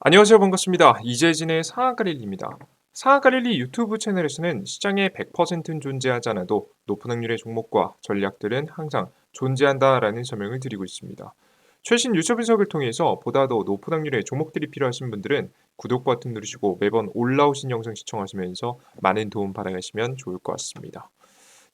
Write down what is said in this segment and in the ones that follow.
안녕하세요. 반갑습니다. 이재진의 상한가릴리입니다. 상한가릴리 유튜브 채널에서는 시장에 100%는 존재하지 않아도 높은 확률의 종목과 전략들은 항상 존재한다라는 설명을 드리고 있습니다. 최신 뉴스 분석을 통해서 보다 더 높은 확률의 종목들이 필요하신 분들은 구독 버튼 누르시고 매번 올라오신 영상 시청하시면서 많은 도움 받아가시면 좋을 것 같습니다.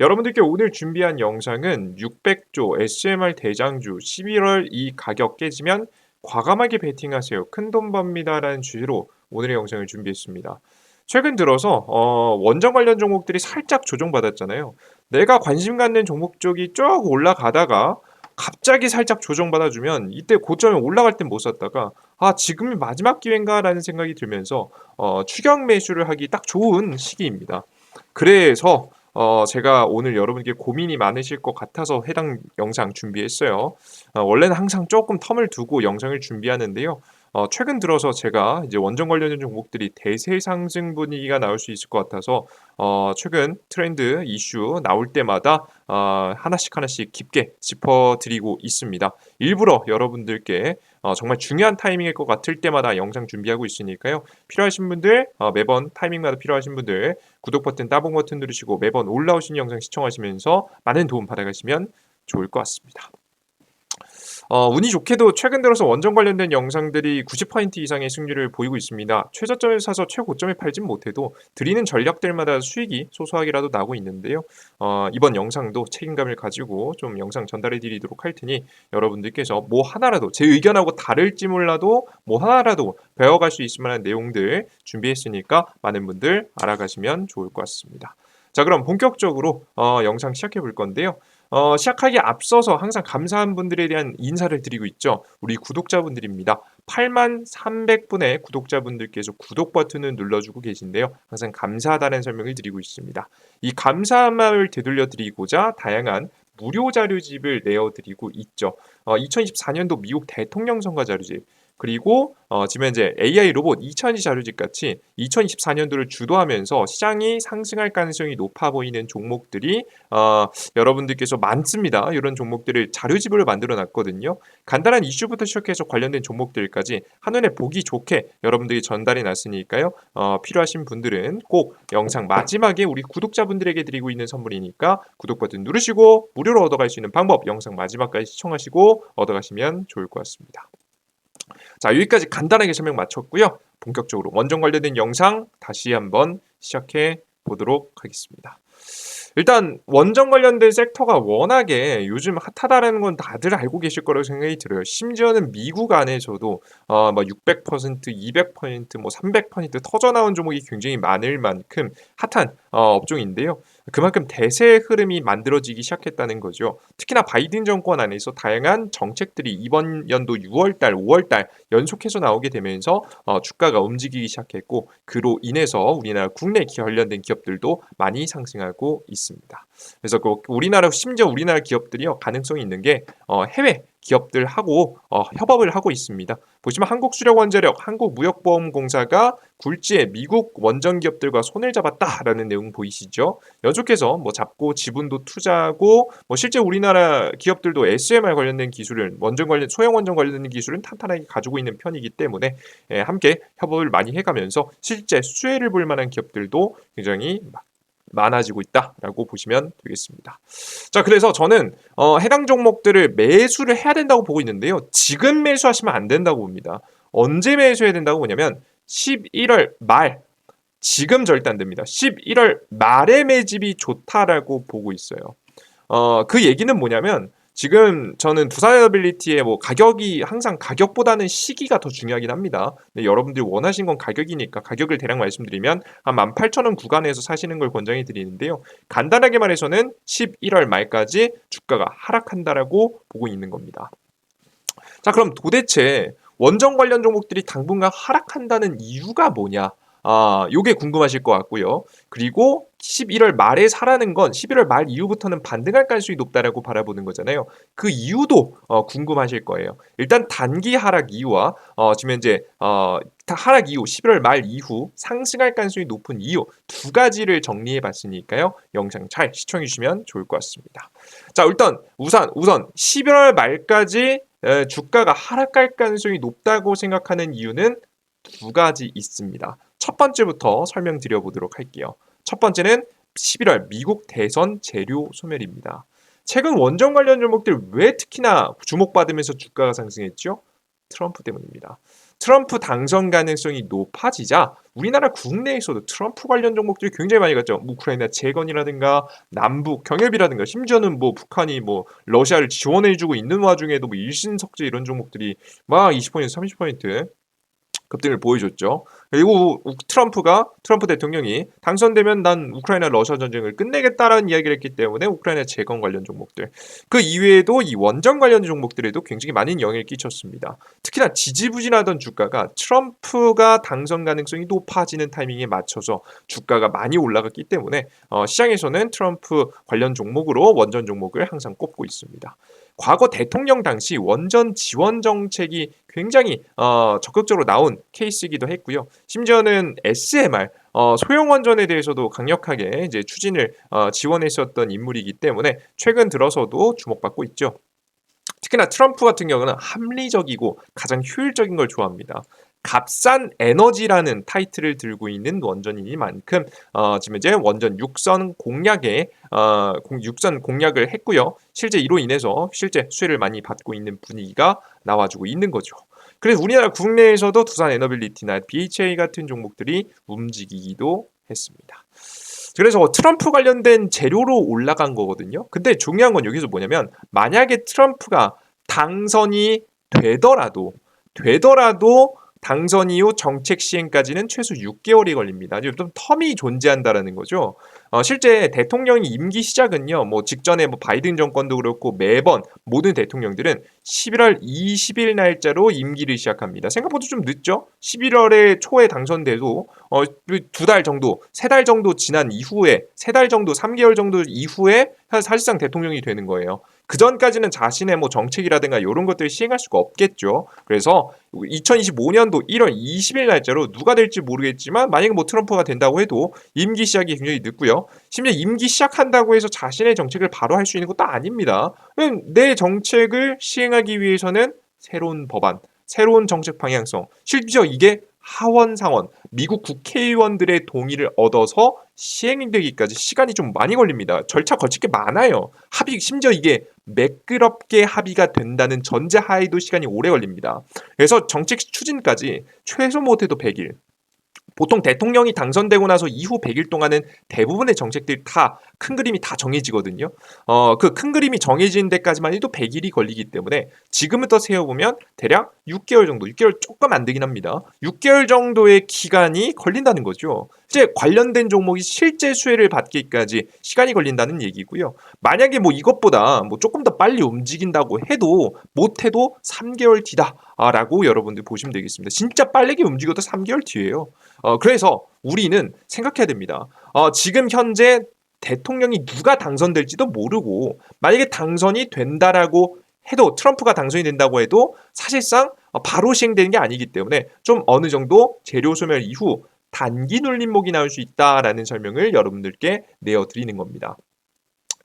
여러분들께 오늘 준비한 영상은 600조 SMR 대장주 11월 이 가격 깨지면 과감하게 베팅하세요. 큰돈 법니다라는 주제로 오늘의 영상을 준비했습니다. 최근 들어서 원전 관련 종목들이 살짝 조정받았잖아요. 내가 관심 갖는 종목 쪽이 쭉 올라가다가 갑자기 살짝 조정받아주면 이때 고점에 올라갈 땐 못 샀다가 지금이 마지막 기회인가라는 생각이 들면서 추격 매수를 하기 딱 좋은 시기입니다. 그래서 제가 오늘 여러분께 고민이 많으실 것 같아서 해당 영상 준비했어요. 원래는 항상 조금 텀을 두고 영상을 준비하는데요. 최근 들어서 제가 이제 원전 관련된 종목들이 대세 상승 분위기가 나올 수 있을 것 같아서 최근 트렌드 이슈 나올 때마다 하나씩 깊게 짚어드리고 있습니다. 일부러 여러분들께 정말 중요한 타이밍일 것 같을 때마다 영상 준비하고 있으니까요. 필요하신 분들 매번 타이밍마다 필요하신 분들 구독 버튼, 따봉 버튼 누르시고 매번 올라오신 영상 시청하시면서 많은 도움 받아가시면 좋을 것 같습니다. 운이 좋게도 최근 들어서 원전 관련된 영상들이 90% 이상의 승률을 보이고 있습니다. 최저점에 사서 최고점에 팔진 못해도 드리는 전략들마다 수익이 소소하게라도 나고 있는데요. 이번 영상도 책임감을 가지고 좀 영상 전달해 드리도록 할 테니 여러분들께서 뭐 하나라도 제 의견하고 다를지 몰라도 뭐 하나라도 배워갈 수 있을 만한 내용들 준비했으니까 많은 분들 알아가시면 좋을 것 같습니다. 자, 그럼 본격적으로 영상 시작해 볼 건데요. 시작하기에 앞서서 항상 감사한 분들에 대한 인사를 드리고 있죠. 우리 구독자분들입니다. 8만 300분의 구독자분들께서 구독 버튼을 눌러주고 계신데요. 항상 감사하다는 설명을 드리고 있습니다. 이 감사한 마음을 되돌려 드리고자 다양한 무료 자료집을 내어드리고 있죠. 2024년도 미국 대통령 선거 자료집, 그리고 지금 현재 AI 로봇 2000지 자료집 같이 2024년도를 주도하면서 시장이 상승할 가능성이 높아 보이는 종목들이 여러분들께서 많습니다. 이런 종목들을 자료집으로 만들어 놨거든요. 간단한 이슈부터 시작해서 관련된 종목들까지 한눈에 보기 좋게 여러분들이 전달해 놨으니까요. 필요하신 분들은 꼭 영상 마지막에 우리 구독자분들에게 드리고 있는 선물이니까 구독 버튼 누르시고 무료로 얻어갈 수 있는 방법 영상 마지막까지 시청하시고 얻어가시면 좋을 것 같습니다. 자, 여기까지 간단하게 설명 마쳤고요. 본격적으로 원전 관련된 영상 다시 한번 시작해 보도록 하겠습니다. 일단 원전 관련된 섹터가 워낙에 요즘 핫하다라는 건 다들 알고 계실 거라고 생각이 들어요. 심지어는 미국 안에서도 뭐 600%, 200%, 뭐 300% 터져 나온 종목이 굉장히 많을 만큼 핫한 업종인데요. 그만큼 대세 흐름이 만들어지기 시작했다는 거죠. 특히나 바이든 정권 안에서 다양한 정책들이 이번 연도 6월달, 5월달 연속해서 나오게 되면서 주가가 움직이기 시작했고 그로 인해서 우리나라 국내 관련된 기업들도 많이 상승하고 있습니다. 그래서 우리나라 심지어 우리나라 기업들이요 가능성이 있는 게 해외 기업들하고 협업을 하고 있습니다. 보시면 한국수력원자력, 한국무역보험공사가 굴지에 미국 원전 기업들과 손을 잡았다라는 내용 보이시죠? 연속해서 뭐 잡고 지분도 투자하고 뭐 실제 우리나라 기업들도 SMR 관련된 기술을 원전 관련 소형 원전 관련된 기술은 탄탄하게 가지고 있는 편이기 때문에 함께 협업을 많이 해가면서 실제 수혜를 볼 만한 기업들도 굉장히 많아지고 있다라고 보시면 되겠습니다. 자, 그래서 저는 해당 종목들을 매수를 해야 된다고 보고 있는데요. 지금 매수하시면 안 된다고 봅니다. 언제 매수해야 된다고 보냐면 11월 말, 지금 절대 안 됩니다. 11월 말에 매집이 좋다라고 보고 있어요. 그 얘기는 뭐냐면 지금 저는 두산에너빌리티의 뭐 가격이 항상 가격보다는 시기가 더 중요하긴 합니다. 근데 여러분들이 원하신 건 가격이니까 가격을 대략 말씀드리면 한 18,000원 구간에서 사시는 걸 권장해 드리는데요. 간단하게 말해서는 11월 말까지 주가가 하락한다라고 보고 있는 겁니다. 자, 그럼 도대체 원전 관련 종목들이 당분간 하락한다는 이유가 뭐냐? 요게 궁금하실 것 같고요. 그리고 11월 말에 사라는 건 11월 말 이후부터는 반등할 가능성이 높다라고 바라보는 거잖아요. 그 이유도 궁금하실 거예요. 일단 단기 하락 이유와 지금 현재 하락 이후 11월 말 이후 상승할 가능성이 높은 이유 두 가지를 정리해 봤으니까요. 영상 잘 시청해 주시면 좋을 것 같습니다. 자, 일단 우선 11월 말까지 주가가 하락할 가능성이 높다고 생각하는 이유는 두 가지 있습니다. 첫 번째부터 설명드려 보도록 할게요. 첫 번째는 11월 미국 대선 재료 소멸입니다. 최근 원전 관련 종목들 왜 특히나 주목받으면서 주가가 상승했죠? 트럼프 때문입니다. 트럼프 당선 가능성이 높아지자 우리나라 국내에서도 트럼프 관련 종목들이 굉장히 많이 갔죠. 우크라이나 재건이라든가 남북 경협이라든가 심지어는 뭐 북한이 뭐 러시아를 지원해주고 있는 와중에도 뭐 일신석재 이런 종목들이 막 20% 30% 급등을 보여줬죠. 그리고 트럼프 대통령이 당선되면 난 우크라이나 러시아 전쟁을 끝내겠다라는 이야기를 했기 때문에 우크라이나 재건 관련 종목들 그 이외에도 이 원전 관련 종목들에도 굉장히 많은 영향을 끼쳤습니다. 특히나 지지부진하던 주가가 트럼프가 당선 가능성이 높아지는 타이밍에 맞춰서 주가가 많이 올라갔기 때문에 시장에서는 트럼프 관련 종목으로 원전 종목을 항상 꼽고 있습니다. 과거 대통령 당시 원전 지원 정책이 굉장히 적극적으로 나온 케이스이기도 했고요. 심지어는 SMR 소형 원전에 대해서도 강력하게 이제 추진을 지원했었던 인물이기 때문에 최근 들어서도 주목받고 있죠. 특히나 트럼프 같은 경우는 합리적이고 가장 효율적인 걸 좋아합니다. 값싼 에너지라는 타이틀을 들고 있는 원전이니만큼 지금 이제 원전 육선 공약을 했고요. 실제 이로 인해서 실제 수혜를 많이 받고 있는 분위기가 나와주고 있는 거죠. 그래서 우리나라 국내에서도 두산 에너빌리티나 BHA 같은 종목들이 움직이기도 했습니다. 그래서 트럼프 관련된 재료로 올라간 거거든요. 근데 중요한 건 여기서 뭐냐면 만약에 트럼프가 당선이 되더라도 당선 이후 정책 시행까지는 최소 6개월이 걸립니다. 좀 텀이 존재한다라는 거죠. 실제 대통령이 임기 시작은요, 뭐 직전에 뭐 바이든 정권도 그렇고 매번 모든 대통령들은 11월 20일 날짜로 임기를 시작합니다. 생각보다 좀 늦죠? 11월에 초에 당선돼도 두 달 정도, 세 달 정도 지난 이후에, 세 달 정도, 3개월 정도 이후에 사실상 대통령이 되는 거예요. 그 전까지는 자신의 뭐 정책이라든가 이런 것들을 시행할 수가 없겠죠. 그래서 2025년도 1월 20일 날짜로 누가 될지 모르겠지만 만약에 뭐 트럼프가 된다고 해도 임기 시작이 굉장히 늦고요. 심지어 임기 시작한다고 해서 자신의 정책을 바로 할 수 있는 것도 아닙니다. 내 정책을 시행하기 위해서는 새로운 법안, 새로운 정책 방향성, 심지어 이게 하원 상원, 미국 국회의원들의 동의를 얻어서 시행되기까지 시간이 좀 많이 걸립니다. 절차 거칠 게 많아요. 심지어 이게 매끄럽게 합의가 된다는 전제하에도 시간이 오래 걸립니다. 그래서 정책 추진까지 최소 못해도 100일, 보통 대통령이 당선되고 나서 이후 100일 동안은 대부분의 정책들이 다 큰 그림이 다 정해지거든요. 그 큰 그림이 정해지는 데까지만 해도 100일이 걸리기 때문에 지금부터 세어보면 대략 6개월 정도, 6개월 조금 안 되긴 합니다. 6개월 정도의 기간이 걸린다는 거죠. 이제 관련된 종목이 실제 수혜를 받기까지 시간이 걸린다는 얘기고요. 만약에 뭐 이것보다 뭐 조금 더 빨리 움직인다고 해도 못해도 3개월 뒤다라고 여러분들 보시면 되겠습니다. 진짜 빠르게 움직여도 3개월 뒤에요. 그래서 우리는 생각해야 됩니다. 지금 현재 대통령이 누가 당선될지도 모르고 만약에 당선이 된다라고 해도 트럼프가 당선이 된다고 해도 사실상 바로 시행되는 게 아니기 때문에 좀 어느 정도 재료 소멸 이후 단기 눌림목이 나올 수 있다라는 설명을 여러분들께 내어드리는 겁니다.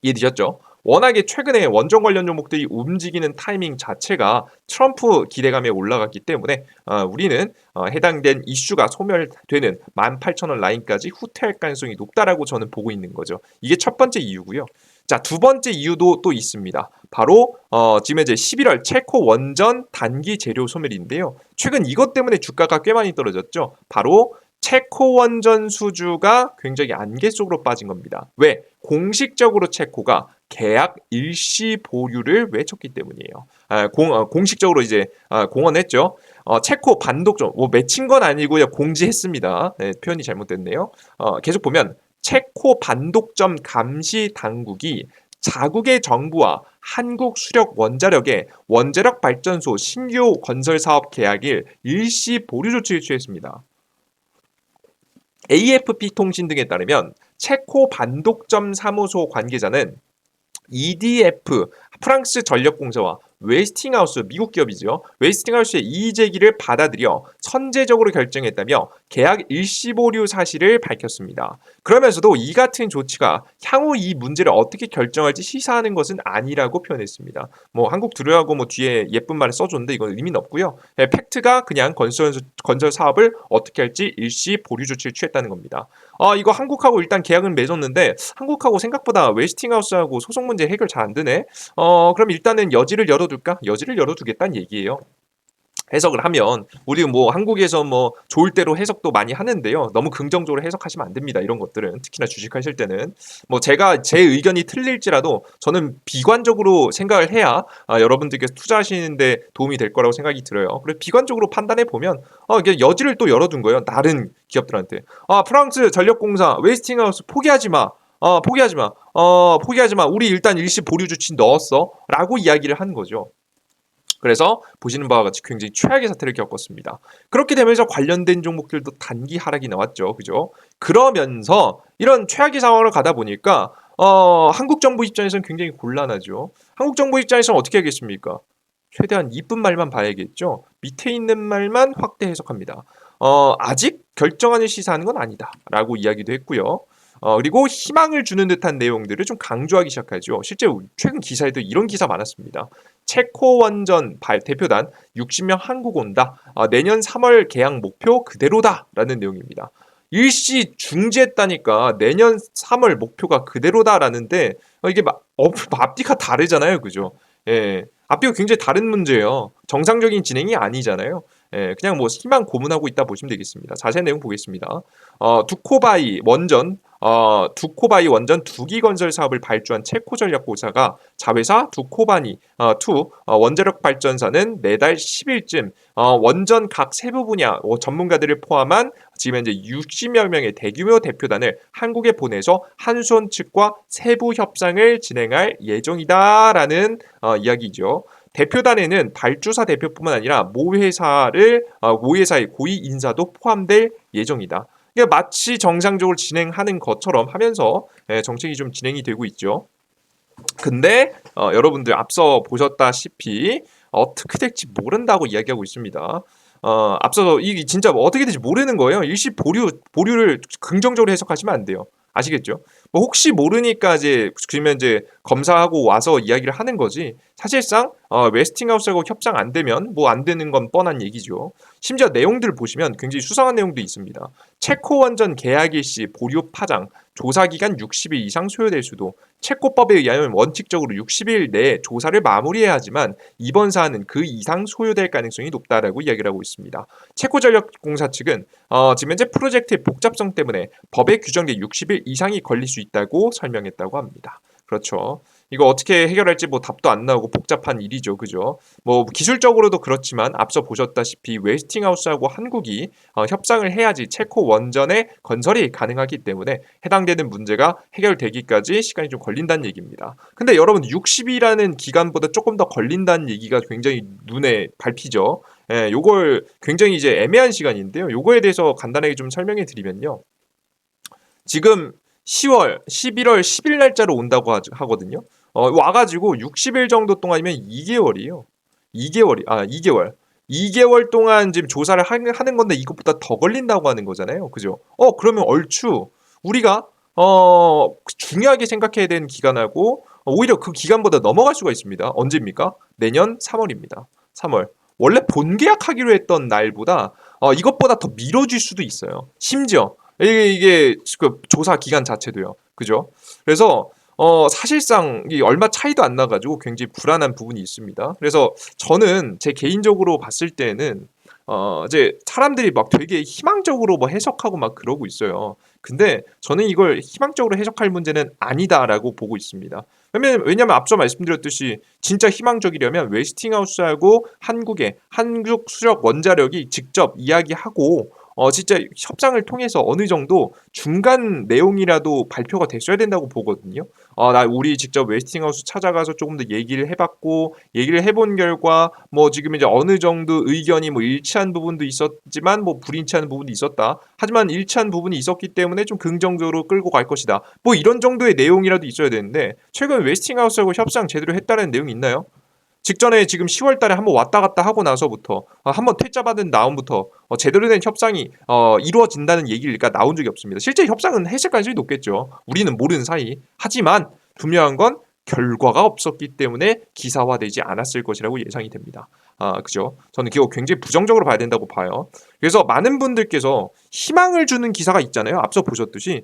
이해되셨죠? 워낙에 최근에 원전 관련 종목들이 움직이는 타이밍 자체가 트럼프 기대감에 올라갔기 때문에 우리는 해당된 이슈가 소멸되는 18,000원 라인까지 후퇴할 가능성이 높다라고 저는 보고 있는 거죠. 이게 첫 번째 이유고요. 자, 두 번째 이유도 또 있습니다. 바로 지금 이제 11월 체코 원전 단기 재료 소멸인데요. 최근 이것 때문에 주가가 꽤 많이 떨어졌죠. 바로 체코 원전 수주가 굉장히 안개 속으로 빠진 겁니다. 왜? 공식적으로 체코가 계약 일시 보류를 외쳤기 때문이에요. 공식적으로 이제 공언했죠. 체코 반독점, 뭐 맺힌 건 아니고요. 공지했습니다. 네, 표현이 잘못됐네요. 계속 보면 체코 반독점 감시 당국이 자국의 정부와 한국 수력 원자력의 원자력 발전소 신규 건설 사업 계약일 일시 보류 조치를 취했습니다. AFP 통신 등에 따르면 체코 반독점 사무소 관계자는 EDF 프랑스 전력공사와 웨스팅하우스, 미국 기업이죠. 웨스팅하우스의 이의 제기를 받아들여 선제적으로 결정했다며 계약 일시 보류 사실을 밝혔습니다. 그러면서도 이 같은 조치가 향후 이 문제를 어떻게 결정할지 시사하는 것은 아니라고 표현했습니다. 뭐 한국 들으라고 뭐 뒤에 예쁜 말을 써줬는데 이건 의미는 없고요. 팩트가 그냥 건설 사업을 어떻게 할지 일시 보류 조치를 취했다는 겁니다. 이거 한국하고 일단 계약은 맺었는데 한국하고 생각보다 웨스팅하우스하고 소송 문제 해결 잘 안 되네. 그럼 일단은 여지를 열어둘까? 여지를 열어두겠다는 얘기예요. 해석을 하면 우리 뭐 한국에서 뭐 좋을 대로 해석도 많이 하는데요. 너무 긍정적으로 해석하시면 안 됩니다. 이런 것들은 특히나 주식하실 때는 뭐 제가 제 의견이 틀릴지라도 저는 비관적으로 생각을 해야 여러분들께서 투자하시는데 도움이 될 거라고 생각이 들어요. 그래서 비관적으로 판단해 보면 이게 여지를 또 열어둔 거예요. 다른 기업들한테 프랑스 전력공사 웨스팅하우스 포기하지 마. 포기하지 마. 포기하지 마. 우리 일단 일시 보류 조치 넣었어. 라고 이야기를 한 거죠. 그래서 보시는 바와 같이 굉장히 최악의 사태를 겪었습니다. 그렇게 되면서 관련된 종목들도 단기 하락이 나왔죠. 그죠? 그러면서 이런 최악의 상황을 가다 보니까 한국 정부 입장에서는 굉장히 곤란하죠. 한국 정부 입장에서는 어떻게 하겠습니까? 최대한 이쁜 말만 봐야겠죠. 밑에 있는 말만 확대 해석합니다. 아직 결정안을 시사하는 건 아니다. 라고 이야기도 했고요. 그리고 희망을 주는 듯한 내용들을 좀 강조하기 시작하죠. 실제 최근 기사에도 이런 기사 많았습니다. 체코 원전 대표단 60명 한국 온다. 내년 3월 계약 목표 그대로다라는 내용입니다. 일시 중지했다니까 내년 3월 목표가 그대로다라는데 이게 앞뒤가 다르잖아요, 그죠? 예, 앞뒤가 굉장히 다른 문제예요. 정상적인 진행이 아니잖아요. 예, 그냥 뭐 희망 고문하고 있다 보시면 되겠습니다. 자세한 내용 보겠습니다. 두코바이 원전 두기 건설 사업을 발주한 체코 전력공사가 자회사 두코바니 원자력 발전사는 내달 10일쯤 원전 각 세부 분야 전문가들을 포함한 지금 현재 60여 명의 대규모 대표단을 한국에 보내서 한수원 측과 세부 협상을 진행할 예정이다라는 이야기죠. 대표단에는 발주사 대표뿐만 아니라 모회사의 고위 인사도 포함될 예정이다. 마치 정상적으로 진행하는 것처럼 하면서 정책이 좀 진행이 되고 있죠. 근데 여러분들 앞서 보셨다시피 어떻게 될지 모른다고 이야기하고 있습니다. 앞서서 이게 진짜 어떻게 될지 모르는 거예요. 일시 보류를 긍정적으로 해석하시면 안 돼요. 아시겠죠? 뭐 혹시 모르니까 그러면 이제 검사하고 와서 이야기를 하는 거지. 사실상 웨스팅하우스하고 협상 안 되면 뭐 안 되는 건 뻔한 얘기죠. 심지어 내용들을 보시면 굉장히 수상한 내용도 있습니다. 체코 원전 계약 일시 보류 파장, 조사 기간 60일 이상 소요될 수도. 체코법에 의하면 원칙적으로 60일 내에 조사를 마무리해야 하지만 이번 사안은 그 이상 소요될 가능성이 높다라고 이야기를 하고 있습니다. 체코전력공사 측은 지금 현재 프로젝트의 복잡성 때문에 법에 규정된 60일 이상이 걸릴 수 있다고 설명했다고 합니다. 그렇죠. 이거 어떻게 해결할지 뭐 답도 안 나오고 복잡한 일이죠. 그죠? 뭐 기술적으로도 그렇지만 앞서 보셨다시피 웨스팅하우스하고 한국이 협상을 해야지 체코 원전의 건설이 가능하기 때문에 해당되는 문제가 해결되기까지 시간이 좀 걸린다는 얘기입니다. 근데 여러분 60이라는 기간보다 조금 더 걸린다는 얘기가 굉장히 눈에 밟히죠. 예, 요걸 굉장히 이제 애매한 시간인데요. 요거에 대해서 간단하게 좀 설명해 드리면요. 지금 10월, 11월 10일 날짜로 온다고 하거든요. 와가지고 60일 정도 동안이면 2개월이에요. 2개월. 2개월 동안 지금 조사를 하는 건데 이것보다 더 걸린다고 하는 거잖아요. 그죠? 그러면 얼추 우리가 중요하게 생각해야 되는 기간하고 오히려 그 기간보다 넘어갈 수가 있습니다. 언제입니까? 내년 3월입니다. 3월. 원래 본계약하기로 했던 날보다 이것보다 더 미뤄질 수도 있어요. 심지어 이게 그 조사 기간 자체도요. 그죠? 그래서 사실상 얼마 차이도 안 나가지고 굉장히 불안한 부분이 있습니다. 그래서 저는 제 개인적으로 봤을 때는 이제 사람들이 막 되게 희망적으로 뭐 해석하고 막 그러고 있어요. 근데 저는 이걸 희망적으로 해석할 문제는 아니다라고 보고 있습니다. 왜냐면 앞서 말씀드렸듯이 진짜 희망적이려면 웨스팅하우스하고 한국의 한국 수력 원자력이 직접 이야기하고 진짜 협상을 통해서 어느 정도 중간 내용이라도 발표가 됐어야 된다고 보거든요. 우리 직접 웨스팅하우스 찾아가서 조금 더 얘기를 해봤고 얘기를 해본 결과 뭐 지금 이제 어느 정도 의견이 뭐 일치한 부분도 있었지만 뭐 불일치한 부분도 있었다. 하지만 일치한 부분이 있었기 때문에 좀 긍정적으로 끌고 갈 것이다. 뭐 이런 정도의 내용이라도 있어야 되는데 최근 웨스팅하우스하고 협상 제대로 했다는 내용이 있나요? 직전에 지금 10월 달에 한번 왔다 갔다 하고 나서부터 한번 퇴짜받은 다음부터 제대로 된 협상이 이루어진다는 얘기가 나온 적이 없습니다. 실제 협상은 했을 가능성이 높겠죠. 우리는 모르는 사이. 하지만 분명한 건 결과가 없었기 때문에 기사화되지 않았을 것이라고 예상이 됩니다. 그죠? 저는 이거 굉장히 부정적으로 봐야 된다고 봐요. 그래서 많은 분들께서 희망을 주는 기사가 있잖아요. 앞서 보셨듯이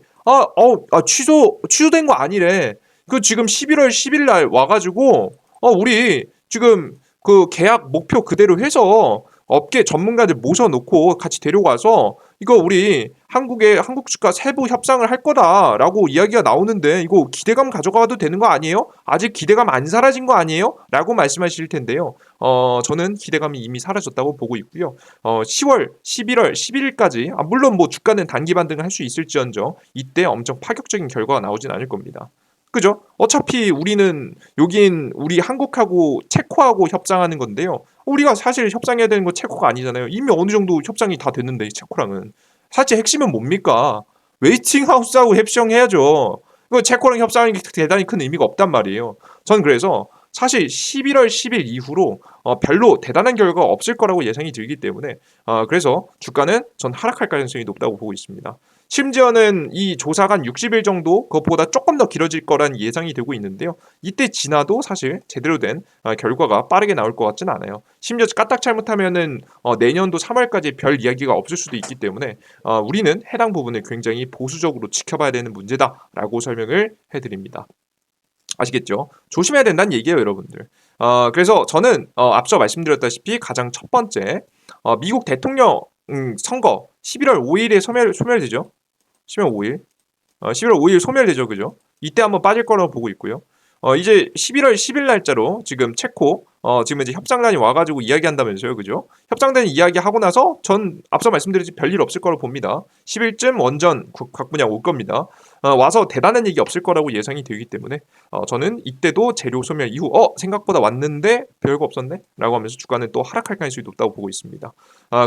취소된 거 아니래. 그 지금 11월 10일 날 와가지고 우리 지금 그 계약 목표 그대로 해서 업계 전문가들 모셔놓고 같이 데려가서 이거 우리 한국 주가 세부 협상을 할 거다라고 이야기가 나오는데 이거 기대감 가져가도 되는 거 아니에요? 아직 기대감 안 사라진 거 아니에요? 라고 말씀하실 텐데요. 저는 기대감이 이미 사라졌다고 보고 있고요. 10월, 11월, 11일까지 물론 뭐 주가는 단기 반등을 할 수 있을지언정 이때 엄청 파격적인 결과가 나오진 않을 겁니다. 그죠? 어차피 우리는 여긴 우리 한국하고 체코하고 협상하는 건데요. 우리가 사실 협상해야 되는 거 체코가 아니잖아요. 이미 어느 정도 협상이 다 됐는데 체코랑은. 사실 핵심은 뭡니까? 웨이팅하우스하고 협상해야죠. 이거 체코랑 협상하는 게 대단히 큰 의미가 없단 말이에요. 전 그래서 사실 11월 10일 이후로 별로 대단한 결과가 없을 거라고 예상이 들기 때문에 그래서 주가는 전 하락할 가능성이 높다고 보고 있습니다. 심지어는 이 조사가 한 60일 정도 그것보다 조금 더 길어질 거란 예상이 되고 있는데요. 이때 지나도 사실 제대로 된 결과가 빠르게 나올 것 같지는 않아요. 심지어 까딱 잘못하면은 내년도 3월까지 별 이야기가 없을 수도 있기 때문에 우리는 해당 부분을 굉장히 보수적으로 지켜봐야 되는 문제다라고 설명을 해드립니다. 아시겠죠? 조심해야 된다는 얘기예요, 여러분들. 그래서 저는 앞서 말씀드렸다시피 가장 첫 번째 미국 대통령 선거 11월 5일에 소멸되죠. 11월 5일. 11월 5일 소멸되죠. 그죠? 이때 한번 빠질 거라고 보고 있고요. 이제 11월 10일 날짜로 지금 체코 지금 이제 협상단이 와가지고 이야기한다면서요, 그죠? 협상단이 이야기하고 나서 전 앞서 말씀드렸지 별일 없을 거라고 봅니다. 10일쯤 원전 각분양 올 겁니다. 와서 대단한 얘기 없을 거라고 예상이 되기 때문에 저는 이때도 재료 소멸 이후 생각보다 왔는데 별거 없었네? 라고 하면서 주가는 또 하락할 가능성이 높다고 보고 있습니다.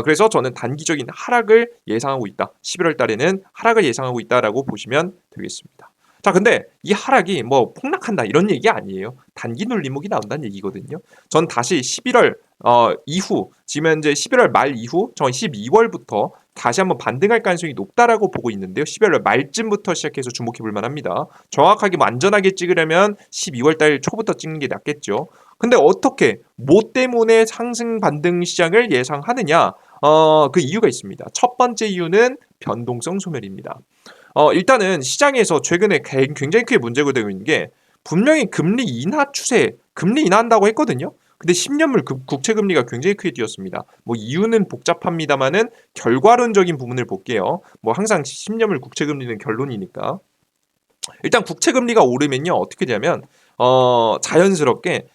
그래서 저는 단기적인 하락을 예상하고 있다. 11월 달에는 하락을 예상하고 있다라고 보시면 되겠습니다. 자, 근데 이 하락이 뭐 폭락한다 이런 얘기 아니에요. 단기 눌림목이 나온다는 얘기거든요. 전 다시 11월 이후 지금 현재 11월 말 이후 전 12월부터 다시 한번 반등할 가능성이 높다라고 보고 있는데요. 11월 말쯤부터 시작해서 주목해 볼 만합니다. 정확하게 뭐 안전하게 찍으려면 12월 달 초부터 찍는 게 낫겠죠. 근데 어떻게 뭐 때문에 상승 반등 시장을 예상하느냐? 그 이유가 있습니다. 첫 번째 이유는 변동성 소멸입니다. 일단은 시장에서 최근에 굉장히 크게 문제가 되고 있는 게 분명히 금리 인하 추세, 금리 인하한다고 했거든요. 근데 10년물 국채 금리가 굉장히 크게 뛰었습니다. 뭐 이유는 복잡합니다만은 결과론적인 부분을 볼게요. 뭐 항상 10년물 국채 금리는 결론이니까. 일단 국채 금리가 오르면요 어떻게 되냐면 자연스럽게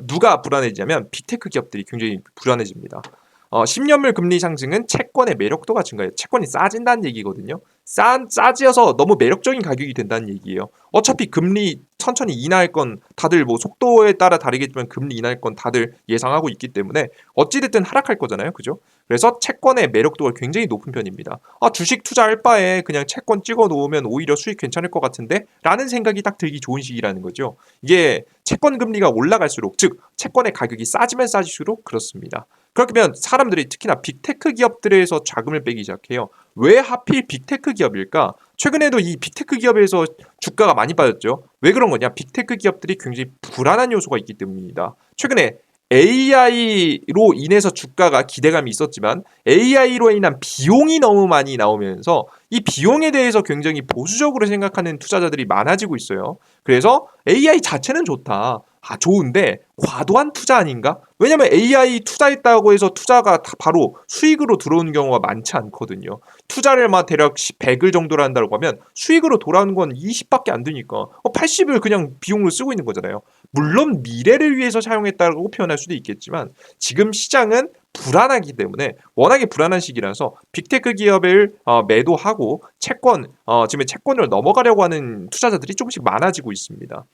누가 불안해지냐면 빅테크 기업들이 굉장히 불안해집니다. 10년물 금리 상승은 채권의 매력도가 증가해요. 채권이 싸진다는 얘기거든요. 싸지어서 너무 매력적인 가격이 된다는 얘기예요. 어차피 금리 천천히 인하할 건 다들 뭐 속도에 따라 다르겠지만 금리 인하할 건 다들 예상하고 있기 때문에 어찌됐든 하락할 거잖아요. 그죠? 그래서 채권의 매력도가 굉장히 높은 편입니다. 주식 투자할 바에 그냥 채권 찍어 놓으면 오히려 수익 괜찮을 것 같은데? 라는 생각이 딱 들기 좋은 시기라는 거죠. 이게 채권 금리가 올라갈수록 즉 채권의 가격이 싸지면 싸질수록 그렇습니다. 그렇다면 사람들이 특히나 빅테크 기업들에서 자금을 빼기 시작해요. 왜 하필 빅테크 기업일까? 최근에도 이 빅테크 기업에서 주가가 많이 빠졌죠. 왜 그런 거냐? 빅테크 기업들이 굉장히 불안한 요소가 있기 때문입니다. 최근에 AI로 인해서 주가가 기대감이 있었지만 AI로 인한 비용이 너무 많이 나오면서 이 비용에 대해서 굉장히 보수적으로 생각하는 투자자들이 많아지고 있어요. 그래서 AI 자체는 좋다. 좋은데 과도한 투자 아닌가? 왜냐면 AI 투자했다고 해서 투자가 바로 수익으로 들어오는 경우가 많지 않거든요. 투자를 대략 100을 정도로 한다고 하면 수익으로 돌아오는 건 20밖에 안 되니까 80을 그냥 비용으로 쓰고 있는 거잖아요. 물론 미래를 위해서 사용했다고 표현할 수도 있겠지만 지금 시장은 불안하기 때문에 워낙에 불안한 시기라서 빅테크 기업을 매도하고 지금 채권을 넘어가려고 하는 투자자들이 조금씩 많아지고 있습니다.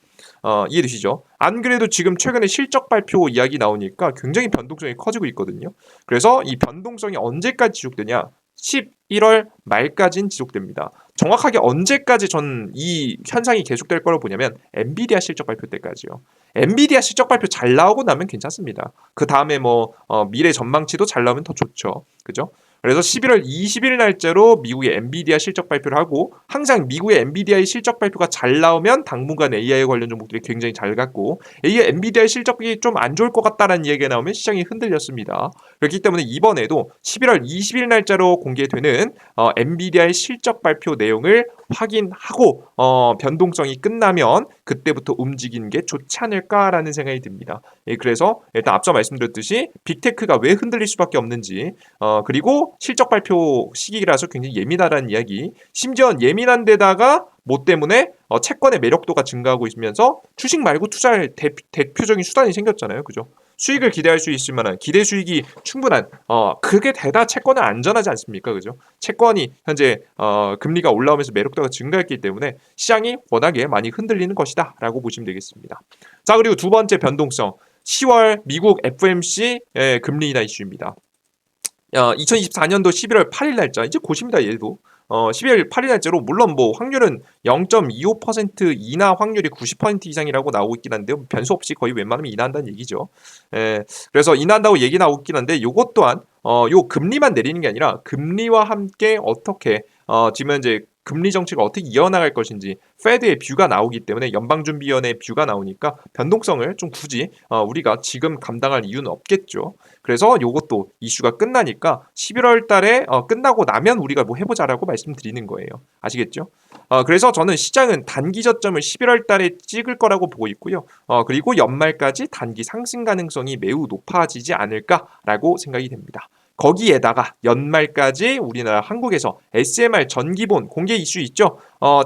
이해되시죠? 안 그래도 지금 최근에 실적 발표 이야기 나오니까 굉장히 변동성이 커지고 있거든요. 그래서 이 변동성이 언제까지 지속되냐? 11월 말까지는 지속됩니다. 정확하게 언제까지 전 이 현상이 계속될 거라고 보냐면 엔비디아 실적 발표 때까지요. 엔비디아 실적 발표 잘 나오고 나면 괜찮습니다. 그 다음에 뭐 미래 전망치도 잘 나오면 더 좋죠. 그죠? 그래서 11월 20일 날짜로 미국의 엔비디아 실적 발표를 하고 항상 미국의 엔비디아의 실적 발표가 잘 나오면 당분간 AI 관련 종목들이 굉장히 잘 갔고 엔비디아의 실적이 좀 안 좋을 것 같다라는 이야기가 나오면 시장이 흔들렸습니다. 그렇기 때문에 이번에도 11월 20일 날짜로 공개되는 엔비디아의 실적 발표 내용을 확인하고 변동성이 끝나면 그때부터 움직이는 게 좋지 않을까라는 생각이 듭니다. 예, 그래서 일단 앞서 말씀드렸듯이 빅테크가 왜 흔들릴 수밖에 없는지 그리고 실적 발표 시기라서 굉장히 예민하다는 이야기 심지어 예민한 데다가 뭐 때문에 채권의 매력도가 증가하고 있으면서 주식 말고 투자할 대표적인 수단이 생겼잖아요. 그죠? 수익을 기대할 수 있을 만한 기대 수익이 충분한 그게 되다 채권은 안전하지 않습니까? 그죠? 채권이 현재 금리가 올라오면서 매력도가 증가했기 때문에 시장이 워낙에 많이 흔들리는 것이다라고 보시면 되겠습니다. 자, 그리고 두 번째 변동성 10월 미국 FOMC 금리 인하 이슈입니다. 2024년도 11월 8일 날짜 이제 곧입니다. 얘도 12월 8일 날짜로 물론 뭐 확률은 0.25% 인하 확률이 90% 이상이라고 나오고 있긴 한데요. 변수 없이 거의 웬만하면 인하한다는 얘기죠. 그래서 인하한다고 얘기 나오고 있긴 한데 요것 또한 요 금리만 내리는 게 아니라 금리와 함께 어떻게 지금 이제 금리 정책을 어떻게 이어나갈 것인지 페드의 뷰가 나오기 때문에 연방준비위원회의 뷰가 나오니까 변동성을 좀 굳이 우리가 지금 감당할 이유는 없겠죠. 그래서 요것도 이슈가 끝나니까 11월 달에 끝나고 나면 우리가 뭐 해보자라고 말씀드리는 거예요. 아시겠죠? 그래서 저는 시장은 단기 저점을 11월 달에 찍을 거라고 보고 있고요. 그리고 연말까지 단기 상승 가능성이 매우 높아지지 않을까라고 생각이 됩니다. 거기에다가 연말까지 우리나라 한국에서 SMR 전기본 공개 이슈 있죠.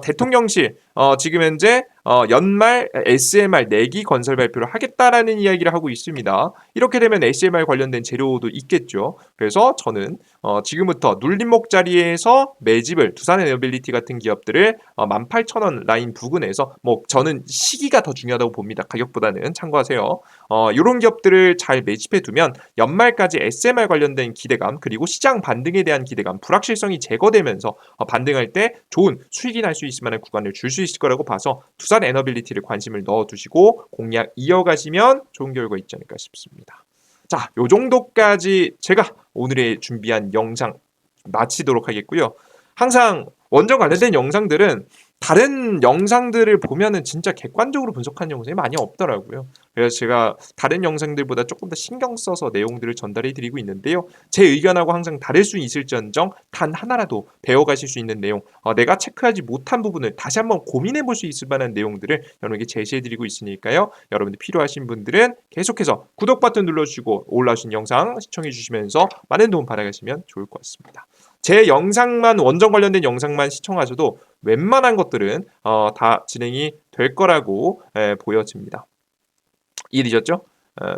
대통령실 지금 현재 연말 SMR 내기 건설 발표를 하겠다라는 이야기를 하고 있습니다. 이렇게 되면 SMR 관련된 재료도 있겠죠. 그래서 저는 지금부터 눌림목 자리에서 매집을 두산에너빌리티 같은 기업들을 18,000원 라인 부근에서 뭐 저는 시기가 더 중요하다고 봅니다. 가격보다는 참고하세요. 이런 기업들을 잘 매집해 두면 연말까지 SMR 관련된 기대감 그리고 시장 반등에 대한 기대감 불확실성이 제거되면서 반등할 때 좋은 수익이 날 수 있을 만한 구간을 줄 수 있을 거라고 봐서 두산 에너빌리티를 관심을 넣어두시고 공략 이어가시면 좋은 결과 있지 않을까 싶습니다. 자, 요 정도까지 제가 오늘의 준비한 영상 마치도록 하겠고요. 항상 원전 관련된 영상들은 다른 영상들을 보면은 진짜 객관적으로 분석하는 영상이 많이 없더라고요. 그래서 제가 다른 영상들보다 조금 더 신경 써서 내용들을 전달해 드리고 있는데요. 제 의견하고 항상 다를 수 있을지언정 단 하나라도 배워가실 수 있는 내용, 내가 체크하지 못한 부분을 다시 한번 고민해 볼 수 있을 만한 내용들을 여러분에게 제시해 드리고 있으니까요. 여러분들 필요하신 분들은 계속해서 구독 버튼 눌러주시고 올라오신 영상 시청해 주시면서 많은 도움 받아가시면 좋을 것 같습니다. 제 영상만 원전 관련된 영상만 시청하셔도 웬만한 것들은 다 진행이 될 거라고 보여집니다. 이해되셨죠?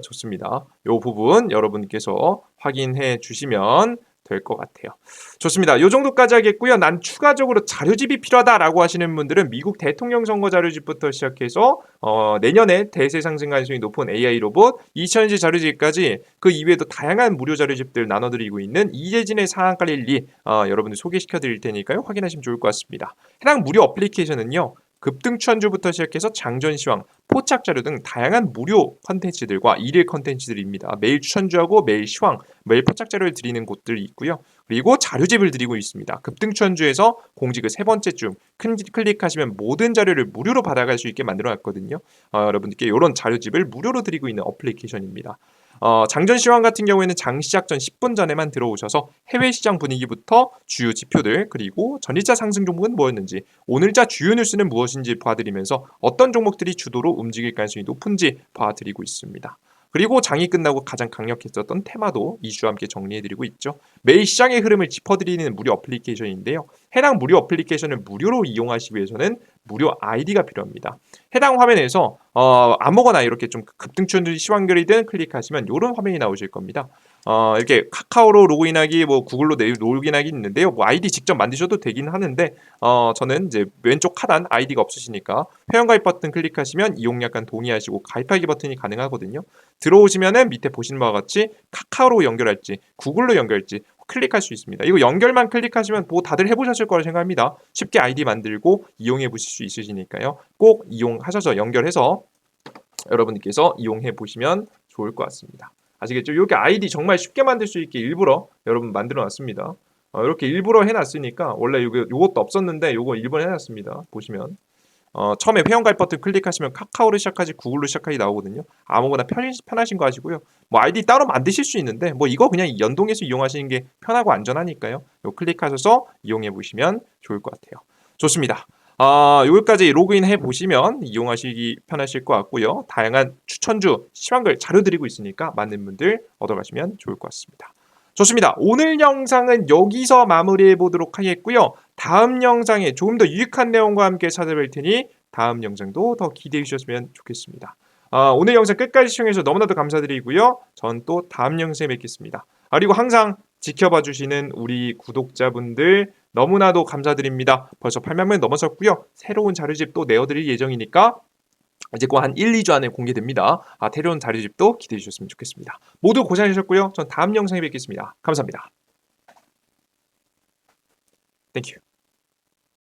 좋습니다. 이 부분 여러분께서 확인해 주시면 될 것 같아요. 좋습니다. 이 정도까지 하겠고요. 난 추가적으로 자료집이 필요하다라고 하시는 분들은 미국 대통령 선거 자료집부터 시작해서 내년에 대세 상승 가능성이 높은 AI 로봇, 2000지 자료집까지 그 이외에도 다양한 무료 자료집들 나눠드리고 있는 이재진의 상한가릴리 여러분들 소개시켜 드릴 테니까요. 확인하시면 좋을 것 같습니다. 해당 무료 어플리케이션은요. 급등추천주부터 시작해서 장전시황, 포착자료 등 다양한 무료 컨텐츠들과 일일 컨텐츠들입니다. 매일 추천주하고 매일 시황, 매일 포착자료를 드리는 곳들이 있고요. 그리고 자료집을 드리고 있습니다. 급등추천주에서 공지그 세 번째 줄 클릭하시면 모든 자료를 무료로 받아갈 수 있게 만들어놨거든요. 여러분들께 이런 자료집을 무료로 드리고 있는 어플리케이션입니다. 장전시황 같은 경우에는 장시작 전 10분 전에만 들어오셔서 해외 시장 분위기부터 주요 지표들 그리고 전일자 상승 종목은 뭐였는지 오늘자 주요 뉴스는 무엇인지 봐드리면서 어떤 종목들이 주도로 움직일 가능성이 높은지 봐드리고 있습니다. 그리고 장이 끝나고 가장 강력했었던 테마도 이슈와 함께 정리해드리고 있죠. 매일 시장의 흐름을 짚어드리는 무료 어플리케이션인데요. 해당 무료 어플리케이션을 무료로 이용하시기 위해서는 무료 아이디가 필요합니다. 해당 화면에서 아무거나 이렇게 좀 급등추천 시황결이든 클릭하시면 이런 화면이 나오실 겁니다. 이렇게 카카오로 로그인하기, 뭐 구글로 로그인하기 있는데요. 뭐 아이디 직접 만드셔도 되긴 하는데 저는 이제 왼쪽 하단 아이디가 없으시니까 회원가입 버튼 클릭하시면 이용약관 동의하시고 가입하기 버튼이 가능하거든요. 들어오시면은 밑에 보시는 바와 같이 카카오로 연결할지 구글로 연결할지 클릭할 수 있습니다. 이거 연결만 클릭하시면 뭐 다들 해보셨을 거라 생각합니다. 쉽게 아이디 만들고 이용해 보실 수 있으시니까요. 꼭 이용하셔서 연결해서 여러분들께서 이용해 보시면 좋을 것 같습니다. 아시겠죠? 이렇게 아이디 정말 쉽게 만들 수 있게 일부러 여러분 만들어 놨습니다. 이렇게 일부러 해놨으니까 원래 요것도 없었는데 요거 일부러 해놨습니다. 보시면 처음에 회원가입 버튼 클릭하시면 카카오로 시작하지 구글로 시작하지 나오거든요. 아무거나 편하신 거 하시고요. 뭐 아이디 따로 만드실 수 있는데 뭐 이거 그냥 연동해서 이용하시는 게 편하고 안전하니까요. 요 클릭하셔서 이용해 보시면 좋을 것 같아요. 좋습니다. 여기까지 로그인 해 보시면 이용하시기 편하실 것 같고요. 다양한 추천주, 시황글 자료 드리고 있으니까 많은 분들 얻어가시면 좋을 것 같습니다. 좋습니다. 오늘 영상은 여기서 마무리해 보도록 하겠고요. 다음 영상에 조금 더 유익한 내용과 함께 찾아뵐 테니 다음 영상도 더 기대해 주셨으면 좋겠습니다. 오늘 영상 끝까지 시청해주셔서 너무나도 감사드리고요. 전 또 다음 영상에 뵙겠습니다. 그리고 항상 지켜봐 주시는 우리 구독자분들 너무나도 감사드립니다. 벌써 8만 명 넘어섰고요. 새로운 자료집 또 내어드릴 예정이니까 이제 꼭 한 1, 2주 안에 공개됩니다. 새로운 자료집도 기대해 주셨으면 좋겠습니다. 모두 고생하셨고요. 전 다음 영상에 뵙겠습니다. 감사합니다. 땡큐.